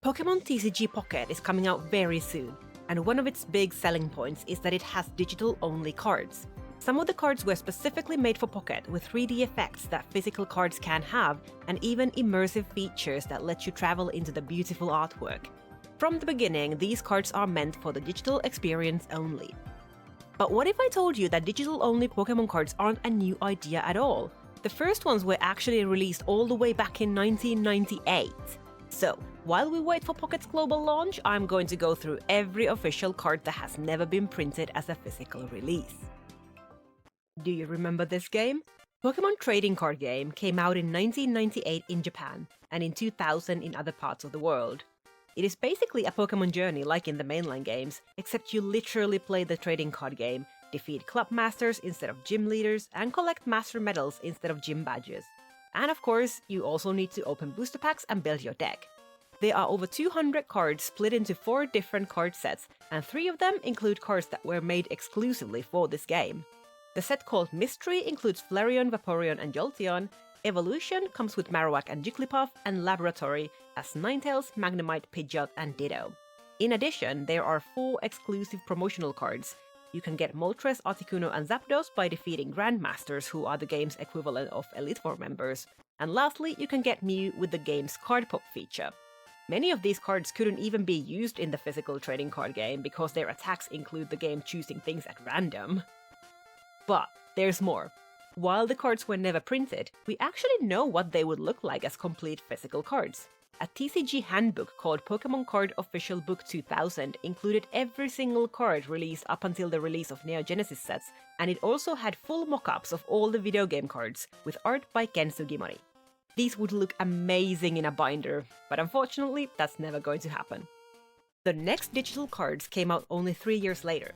Pokémon TCG Pocket is coming out very soon, and one of its big selling points is that it has digital-only cards. Some of the cards were specifically made for Pocket with 3D effects that physical cards can have, and even immersive features that let you travel into the beautiful artwork. From the beginning, these cards are meant for the digital experience only. But what if I told you that digital-only Pokémon cards aren't a new idea at all? The first ones were actually released all the way back in 1998. So, while we wait for Pocket's global launch, I'm going to go through every official card that has never been printed as a physical release. Do you remember this game? Pokémon trading card game came out in 1998 in Japan, and in 2000 in other parts of the world. It is basically a Pokémon journey like in the mainline games, except you literally play the trading card game, defeat club masters instead of gym leaders, and collect master medals instead of gym badges. And of course, you also need to open booster packs and build your deck. There are over 200 cards split into 4 different card sets, and 3 of them include cards that were made exclusively for this game. The set called Mystery includes Flareon, Vaporeon, and Jolteon. Evolution comes with Marowak and Jigglypuff, and Laboratory as Ninetales, Magnemite, Pidgeot, and Ditto. In addition, there are 4 exclusive promotional cards. You can get Moltres, Articuno, and Zapdos by defeating Grandmasters, who are the game's equivalent of Elite Four members. And lastly, you can get Mew with the game's Card Pop feature. Many of these cards couldn't even be used in the physical trading card game because their attacks include the game choosing things at random. But there's more. While the cards were never printed, we actually know what they would look like as complete physical cards. A TCG handbook called Pokémon Card Official Book 2000 included every single card released up until the release of Neo Genesis sets, and it also had full mock-ups of all the video game cards, with art by Ken Sugimori. These would look amazing in a binder, but unfortunately, that's never going to happen. The next digital cards came out only 3 years later.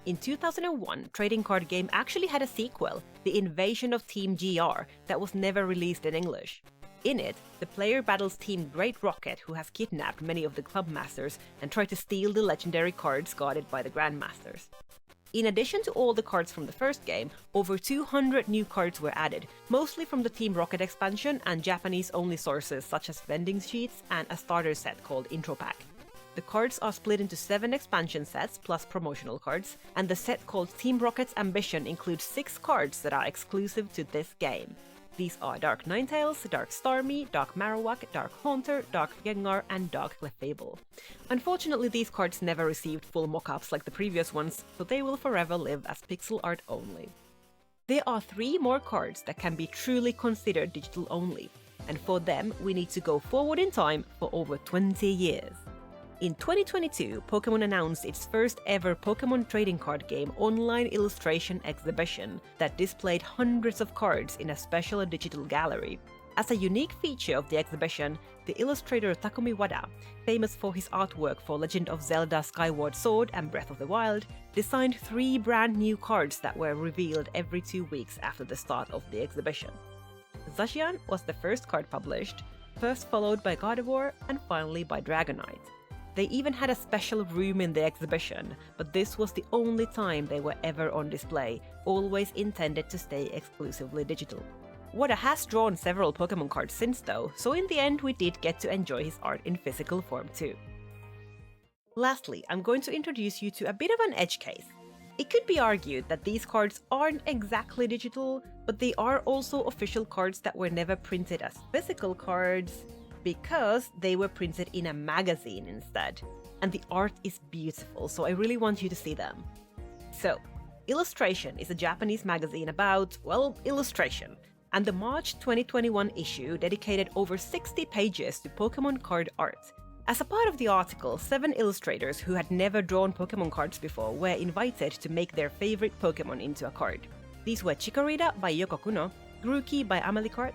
In 2001, trading card game actually had a sequel, The Invasion of Team GR, that was never released in English. In it, the player battles Team Great Rocket, who has kidnapped many of the club masters and tried to steal the legendary cards guarded by the Grandmasters. In addition to all the cards from the first game, over 200 new cards were added, mostly from the Team Rocket expansion and Japanese-only sources such as vending sheets and a starter set called Intro Pack. The cards are split into 7 expansion sets plus promotional cards, and the set called Team Rocket's Ambition includes 6 cards that are exclusive to this game. These are Dark Ninetales, Dark Starmie, Dark Marowak, Dark Haunter, Dark Gengar, and Dark Clefable. Unfortunately, these cards never received full mock-ups like the previous ones, so they will forever live as pixel art only. There are 3 more cards that can be truly considered digital only, and for them we need to go forward in time for over 20 years. In 2022, Pokémon announced its first ever Pokémon trading card game online illustration exhibition that displayed hundreds of cards in a special digital gallery. As a unique feature of the exhibition, the illustrator Takumi Wada, famous for his artwork for Legend of Zelda Skyward Sword and Breath of the Wild, designed 3 brand new cards that were revealed every 2 weeks after the start of the exhibition. Zacian was the first card published, first followed by Gardevoir, and finally by Dragonite. They even had a special room in the exhibition, but this was the only time they were ever on display, always intended to stay exclusively digital. Wada has drawn several Pokémon cards since though, so in the end we did get to enjoy his art in physical form too. Lastly, I'm going to introduce you to a bit of an edge case. It could be argued that these cards aren't exactly digital, but they are also official cards that were never printed as physical cards, because they were printed in a magazine instead. And the art is beautiful, so I really want you to see them. So, Illustration is a Japanese magazine about, well, illustration. And the March 2021 issue dedicated over 60 pages to Pokémon card art. As a part of the article, 7 illustrators who had never drawn Pokémon cards before were invited to make their favorite Pokémon into a card. These were Chikorita by Yoko Kuno, Grookey by Amelie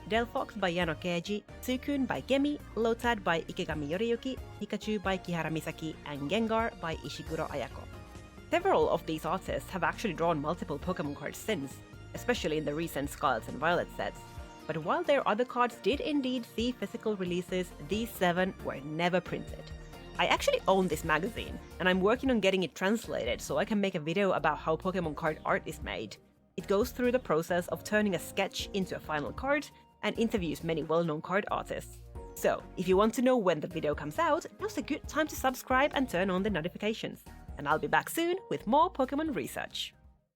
Delphox by Yano Keiji, Suicune by Gemi, Lotad by Ikegami Yoriyuki, Pikachu by Kihara Misaki, and Gengar by Ishiguro Ayako. Several of these artists have actually drawn multiple Pokémon cards since, especially in the recent Scarlet and Violet sets. But while their other cards did indeed see physical releases, these 7 were never printed. I actually own this magazine, and I'm working on getting it translated so I can make a video about how Pokémon card art is made. It goes through the process of turning a sketch into a final card, and interviews many well-known card artists. So, if you want to know when the video comes out, now's a good time to subscribe and turn on the notifications. And I'll be back soon with more Pokémon research.